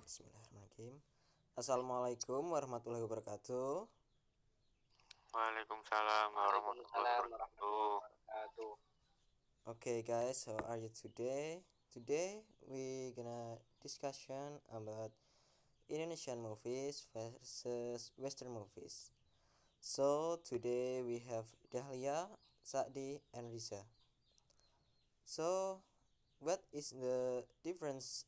Bismillahirrahmanirrahim. Assalamualaikum warahmatullahi wabarakatuh. Waalaikumsalam warahmatullahi wabarakatuh. Okay guys, how are you today? Today we gonna discussion about Indonesian movies versus Western movies. So today we have Dahlia, Sa'di, and Riza. So what is the difference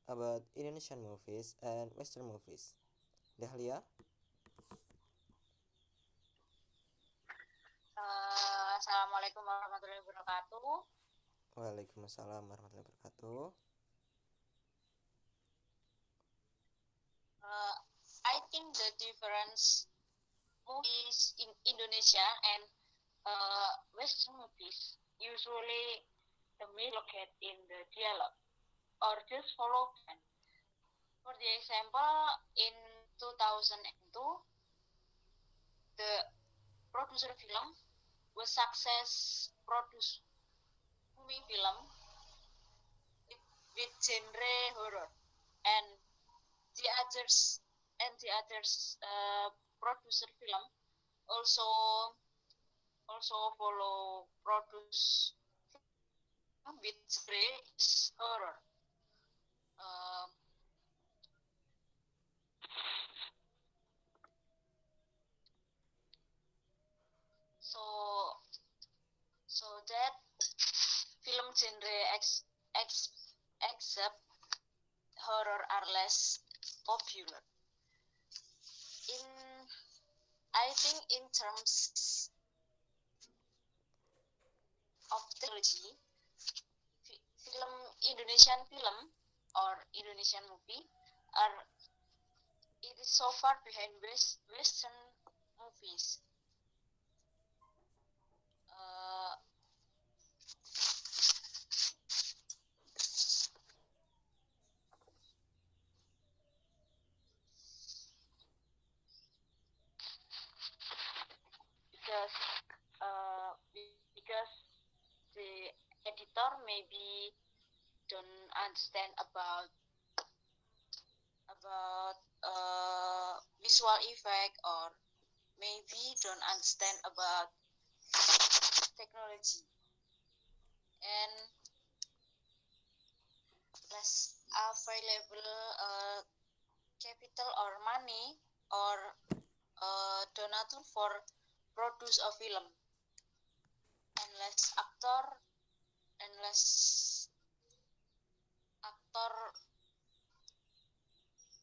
about Indonesian movies and Western movies? Dahlia? Assalamualaikum warahmatullahi wabarakatuh. Waalaikumsalam warahmatullahi wabarakatuh. I think the difference movies in Indonesia and Western movies usually the main locate in the dialogue or just follow trend. For the example, in 2002, the producer film was success produce movie film with genre horror, and the others producer film also follow produce with genre is horror. So that film genre except horror are less popular. I think in terms of technology, Indonesian film or Indonesian movie it is so far behind Western movies. Because the editor maybe don't understand about visual effect, or maybe don't understand about technology, and less available capital or money or donator for produce a film, and less actor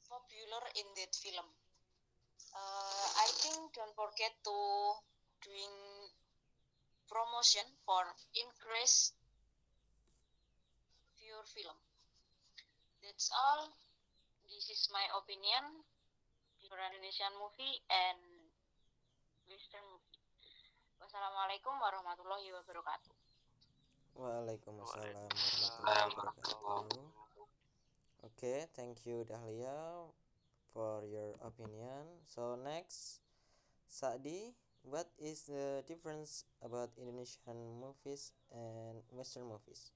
popular in that film. I think don't forget to doing promotion for increase viewer film. That's all. This is my opinion for Indonesian movie and Western movie. Wassalamualaikum warahmatullahi wabarakatuh. Waalaikumsalam warahmatullahi wabarakatuh. Okay, thank you Dahlia for your opinion. So next, Sa'di, what is the difference about Indonesian movies and Western movies?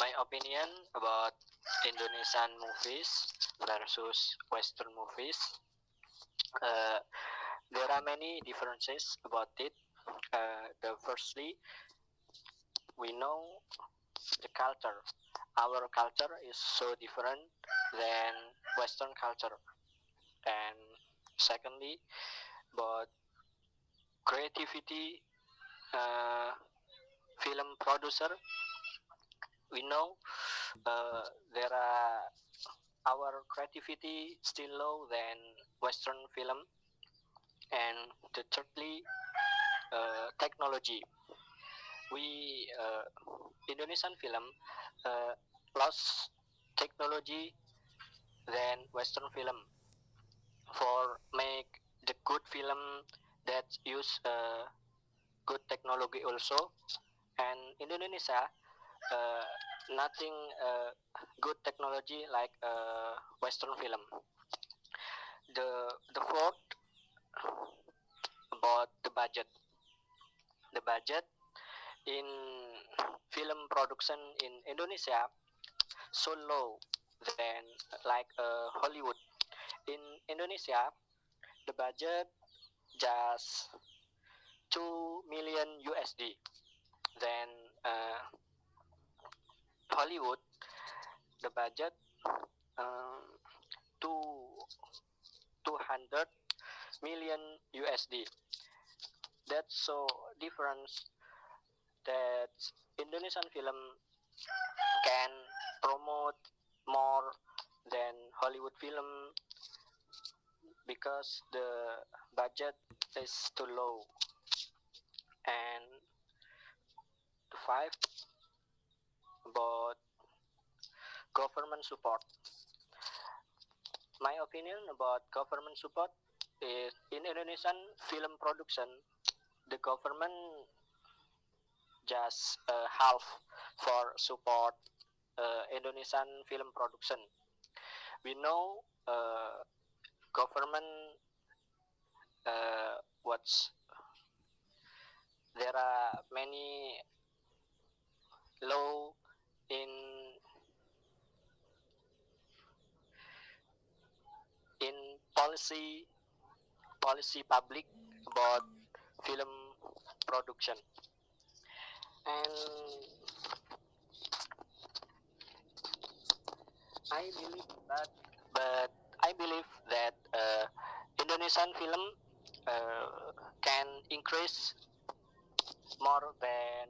My opinion about Indonesian movies versus Western movies. There are many differences about it. Firstly, we know the culture. Our culture is so different than Western culture. And secondly, about creativity, film producer, we know there are our creativity still low than Western film. And thirdly, technology. We Indonesian film lost technology than Western film for make the good film that use good technology also. And Indonesia nothing good technology like Western film. The fourth about the budget. The budget in film production in Indonesia so low than like Hollywood. In Indonesia, the budget just 2 million USD. Then Hollywood, the budget um, to 200 million USD. That's so difference that Indonesian film can promote more than Hollywood film because the budget is too low. And to five about government support. My opinion about government support is in Indonesian film production, the government just half for support Indonesian film production. We know government what's there are many law in in policy public about film production, and I believe that but I believe that Indonesian film can increase more than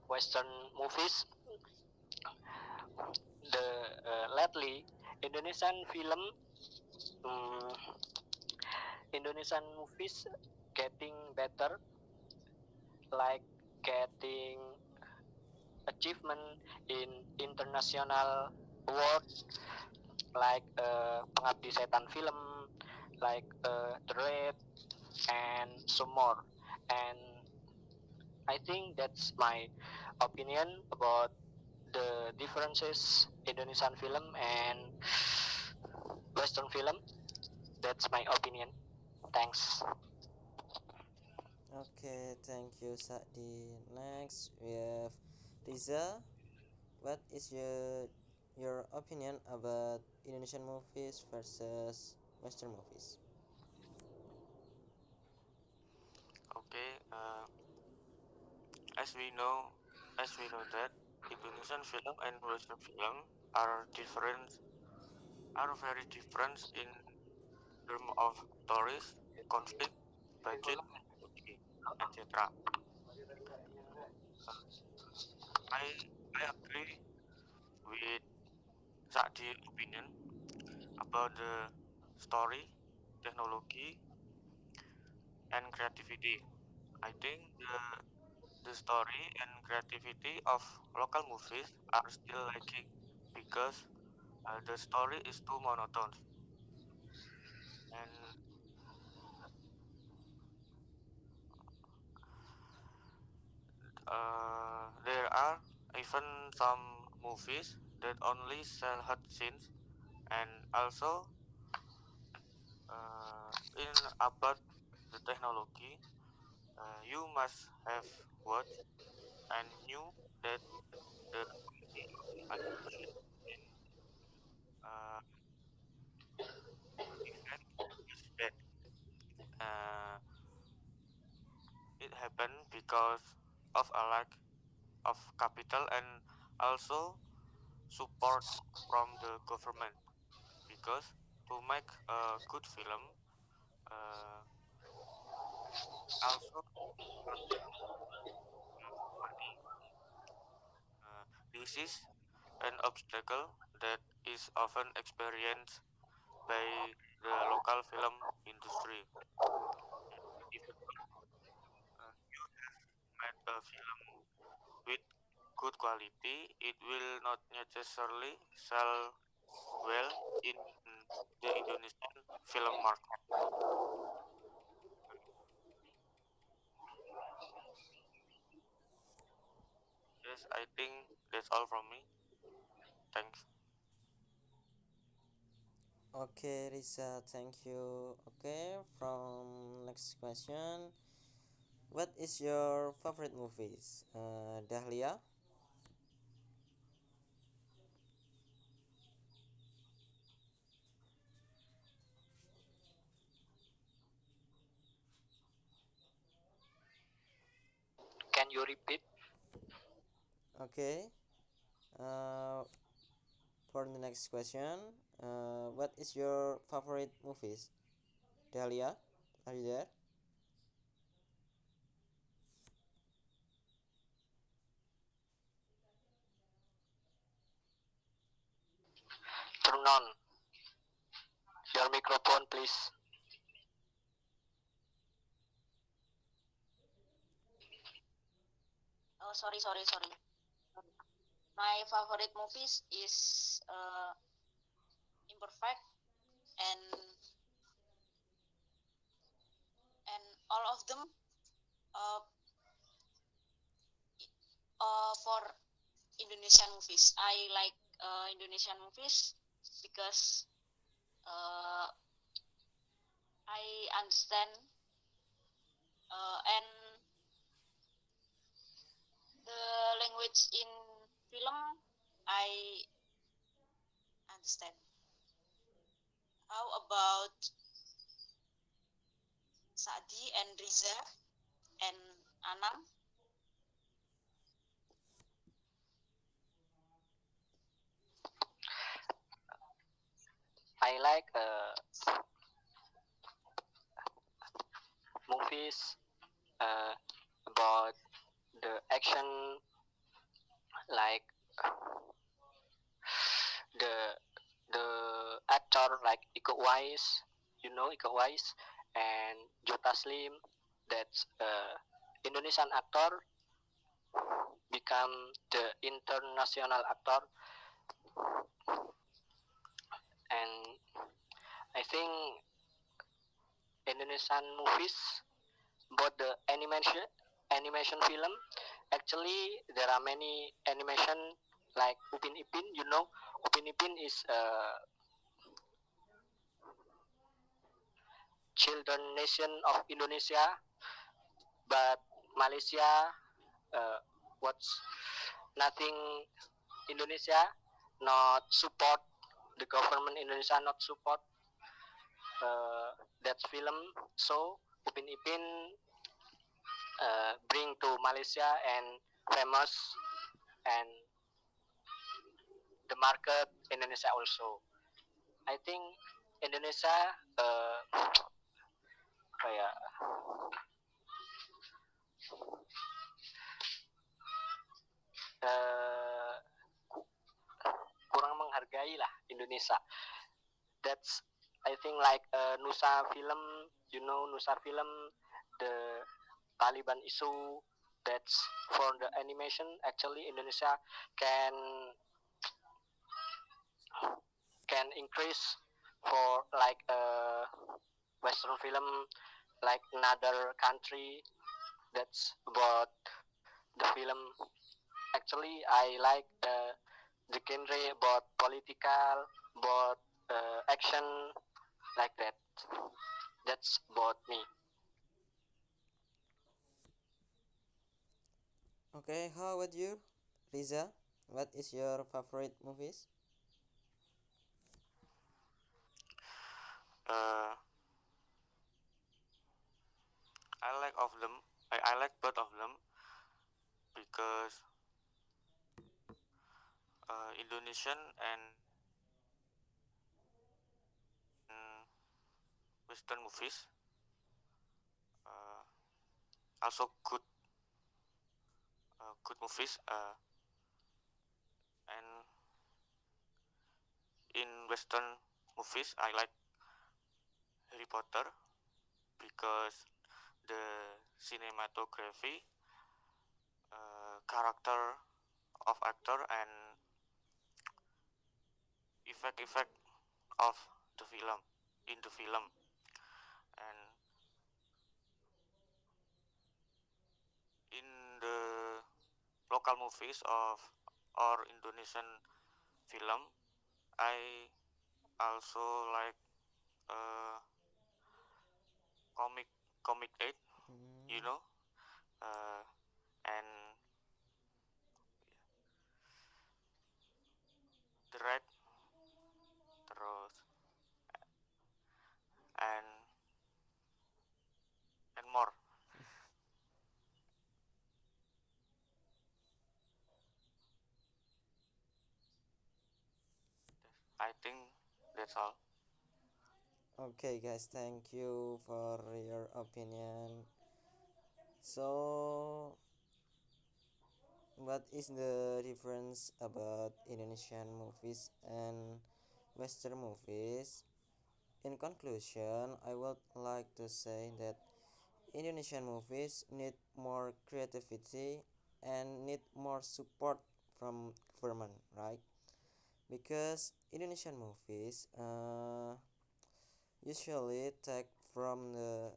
Western movies. The lately Indonesian film, um, Indonesian movies getting better, like getting achievement in international award, like Pengabdi Setan film, like The Raid, and some more. And I think that's my opinion about the differences Indonesian film and Western film. That's my opinion. Thanks. Okay, thank you, Sa'di. Next, we have Riza. What is your opinion about Indonesian movies versus Western movies? Okay, as we know, that Indonesian film and Western film are different, are very different in terms of stories, conflict, budget, etc. I I agree with Sadi's opinion about the story, technology, and creativity. I think the story and creativity of local movies are still lacking because the story is too monotone, and there are even some movies that only sell hot scenes, and also in about the technology, you must have watched and knew that the quality of animation and uh, effect is bad. Uh, it happened because of a lack of capital and also support from the government. Because to make a good film, uh, also money. This is an obstacle that is often experienced by the local film industry. Even you made a film with good quality, it will not necessarily sell well in the Indonesian film market. Yes, I think that's all from me. Thanks. Okay, Riza, thank you. Okay, from next question, what is your favorite movies? Dahlia? Can you repeat? Okay. Uh, for the next question, what is your favorite movies? Dahlia, are you there? Turn on your microphone, please. Oh, sorry. My favorite movies is Imperfect and all of them uh, for Indonesian movies. I like Indonesian movies because I understand and the language in film I understand. How about Sadi and Riza and Anam? I like movies about the action, like the the actor like Iko Uwais, you know Iko Uwais, and Jota Slim. That's Indonesian actor become the international actor, and I think Indonesian movies about the animation film. Actually, there are many animation like Upin Ipin. You know, Upin Ipin is a children nation of Indonesia, but Malaysia what's nothing Indonesia not support the government Indonesia not support uh, that film. So Upin Ipin bring to Malaysia and famous and the market Indonesia also. I think Indonesia kayak uh, kurang menghargai lah Indonesia. That's I think like Nusa film, you know Nusa film, the Taliban issue. That's for the animation. Actually, Indonesia can can increase for like Western film, like another country. That's about the film. Actually, I like the genre about political, about action, like that. That's about me. Okay, how about you, Riza? What is your favorite movies? Uh, I like of them. I like both of them because Indonesian and Western movies uh, also good movies. And in Western movies, I like Harry Potter because the cinematography, character of actor, and effect of the film in the film, and in the local movies of or Indonesian film, I also like uh, comic comic 8, you Hmm. know, and the red terus and more. I think that's all. Okay, guys, thank you for your opinion. So, what is the difference about Indonesian movies and Western movies? In conclusion, I would like to say that Indonesian movies need more creativity and need more support from government, right? Because Indonesian movies usually take from the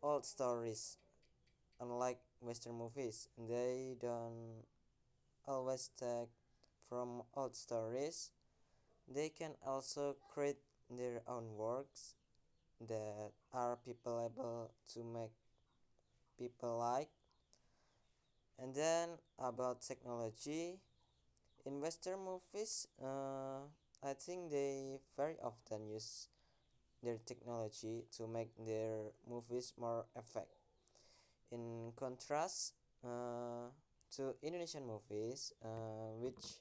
old stories, unlike Western movies. They don't always take from old stories. They can also create their own works that are people able to make people like. And then about technology, in Western movies, I think they very often use their technology to make their movies more effective. In contrast to Indonesian movies, which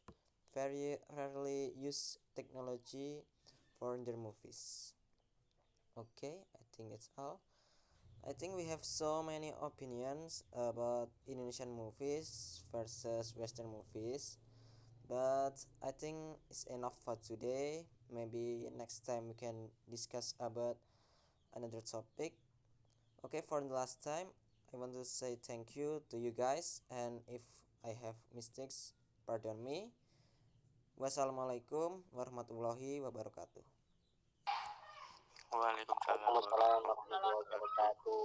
very rarely use technology for their movies. Okay, I think that's all. I think we have so many opinions about Indonesian movies versus Western movies, but I think it's enough for today. Maybe next time we can discuss about another topic. Okay, for the last time, I want to say thank you to you guys, and if I have mistakes, pardon me. Wassalamualaikum warahmatullahi wabarakatuh. Waalaikumsalam Waalaikumsalam warahmatullahi wabarakatuh.